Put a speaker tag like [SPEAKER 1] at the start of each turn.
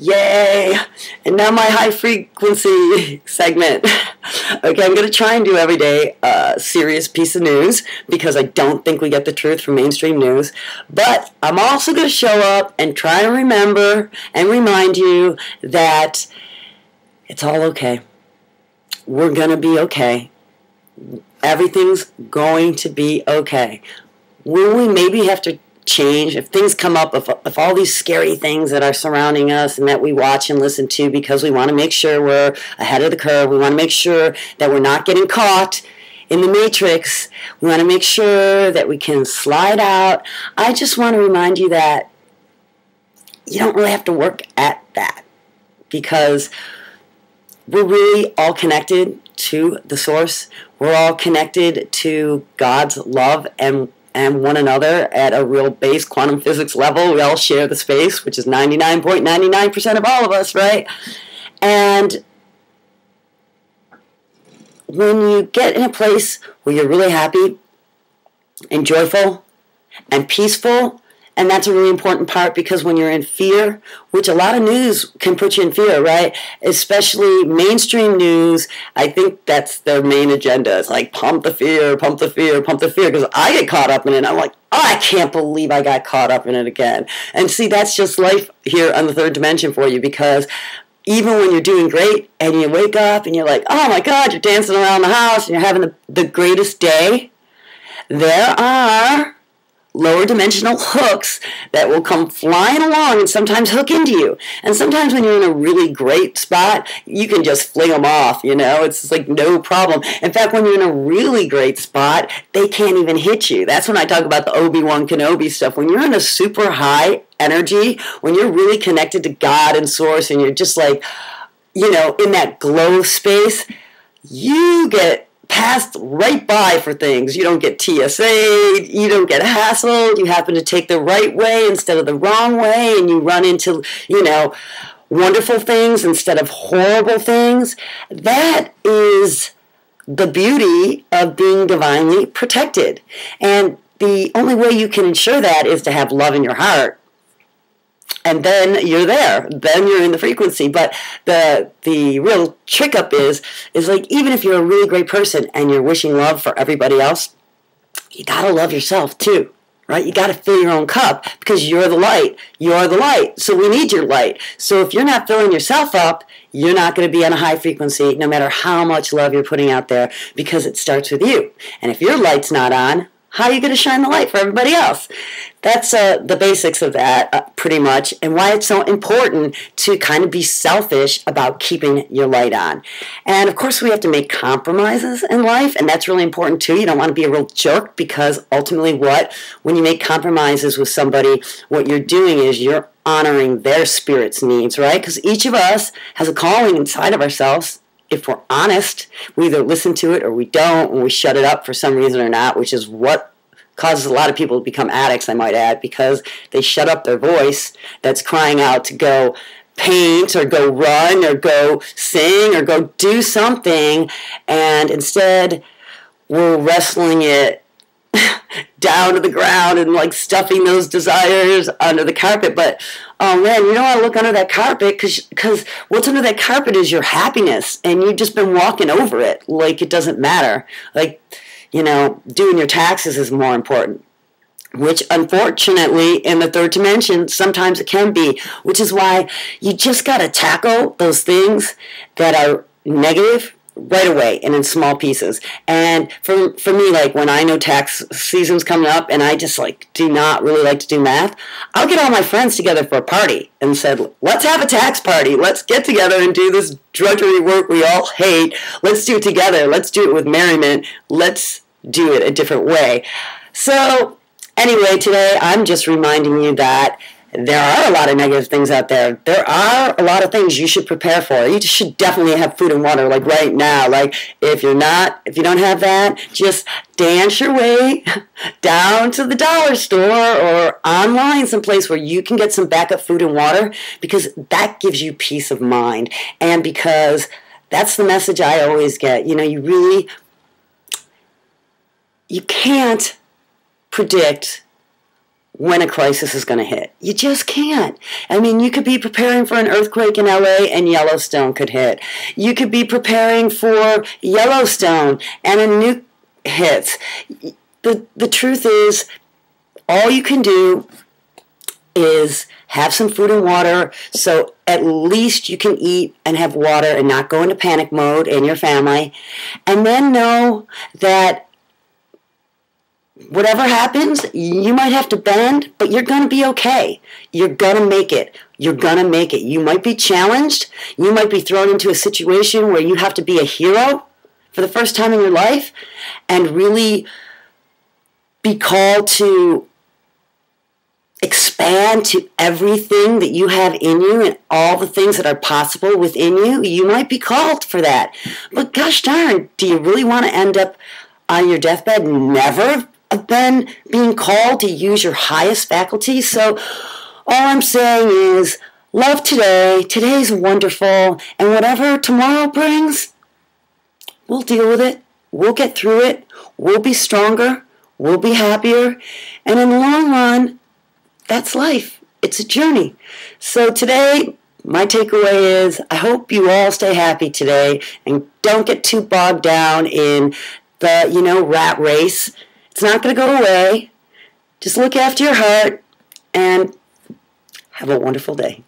[SPEAKER 1] Yay! And now my high frequency segment. Okay, I'm going to try and do every day a serious piece of news because I don't think we get the truth from mainstream news. But I'm also going to show up and try to remember and remind you that it's all okay. We're going to be okay. Everything's going to be okay. Will we maybe have to change if things come up, if all these scary things that are surrounding us and that we watch and listen to because we want to make sure we're ahead of the curve, we want to make sure that we're not getting caught in the matrix, we want to make sure that we can slide out. I just want to remind you that you don't really have to work at that because we're really all connected to the source. We're all connected to God's love and one another at a real base quantum physics level. We all share the space, which is 99.99% of all of us, right? And when you get in a place where you're really happy and joyful and peaceful, and that's a really important part because when you're in fear, which a lot of news can put you in fear, right? Especially mainstream news, I think that's their main agenda. It's like pump the fear, pump the fear, pump the fear, because I get caught up in it. I'm like, oh, I can't believe I got caught up in it again. And see, that's just life here on the third dimension for you because even when you're doing great and you wake up and you're like, oh my God, you're dancing around the house and you're having the greatest day, there are lower dimensional hooks that will come flying along and sometimes hook into you. And sometimes when you're in a really great spot, you can just fling them off, you know? It's just like no problem. In fact, when you're in a really great spot, they can't even hit you. That's when I talk about the Obi-Wan Kenobi stuff. When you're in a super high energy, when you're really connected to God and Source and you're just like, you know, in that glow space, you get passed right by for things. You don't get TSA, you don't get hassled, you happen to take the right way instead of the wrong way, and you run into, you know, wonderful things instead of horrible things. That is the beauty of being divinely protected. And the only way you can ensure that is to have love in your heart. And then you're there. Then you're in the frequency. But the real trick up is like even if you're a really great person and you're wishing love for everybody else, you gotta love yourself too, right? You gotta fill your own cup because you're the light. You're the light. So we need your light. So if you're not filling yourself up, you're not going to be on a high frequency no matter how much love you're putting out there because it starts with you. And if your light's not on, how are you going to shine the light for everybody else? That's the basics of that, pretty much, and why it's so important to kind of be selfish about keeping your light on. And, of course, we have to make compromises in life, and that's really important, too. You don't want to be a real jerk because, ultimately, when you make compromises with somebody, what you're doing is you're honoring their spirit's needs, right? Because each of us has a calling inside of ourselves. If we're honest, we either listen to it or we don't, and we shut it up for some reason or not, which is what causes a lot of people to become addicts, I might add, because they shut up their voice that's crying out to go paint or go run or go sing or go do something, and instead we're wrestling it down to the ground and like stuffing those desires under the carpet. But oh man, you don't want to look under that carpet because what's under that carpet is your happiness, and you've just been walking over it like it doesn't matter. Like, you know, doing your taxes is more important, which unfortunately in the third dimension sometimes it can be, which is why you just got to tackle those things that are negative right away and in small pieces. And for me, like when I know tax season's coming up and I just like do not really like to do math, I'll get all my friends together for a party and said, let's have a tax party. Let's get together and do this drudgery work we all hate. Let's do it together. Let's do it with merriment. Let's do it a different way. So anyway, today I'm just reminding you that there are a lot of negative things out there. There are a lot of things you should prepare for. You should definitely have food and water, like right now. Like if you don't have that, just dance your way down to the dollar store or online someplace where you can get some backup food and water, because that gives you peace of mind. And because that's the message I always get. You know, you can't predict when a crisis is going to hit. You just can't. I mean, you could be preparing for an earthquake in LA and Yellowstone could hit. You could be preparing for Yellowstone and a nuke hits. The truth is, all you can do is have some food and water, so at least you can eat and have water and not go into panic mode in your family. And then know that whatever happens, you might have to bend, but you're going to be okay. You're going to make it. You're going to make it. You might be challenged. You might be thrown into a situation where you have to be a hero for the first time in your life and really be called to expand to everything that you have in you and all the things that are possible within you. You might be called for that. But gosh darn, do you really want to end up on your deathbed never have been being called to use your highest faculties? So all I'm saying is love today. Today's wonderful. And whatever tomorrow brings, we'll deal with it. We'll get through it. We'll be stronger. We'll be happier. And in the long run, that's life. It's a journey. So today, my takeaway is I hope you all stay happy today and don't get too bogged down in the, rat race. It's not going to go away. Just look after your heart and have a wonderful day.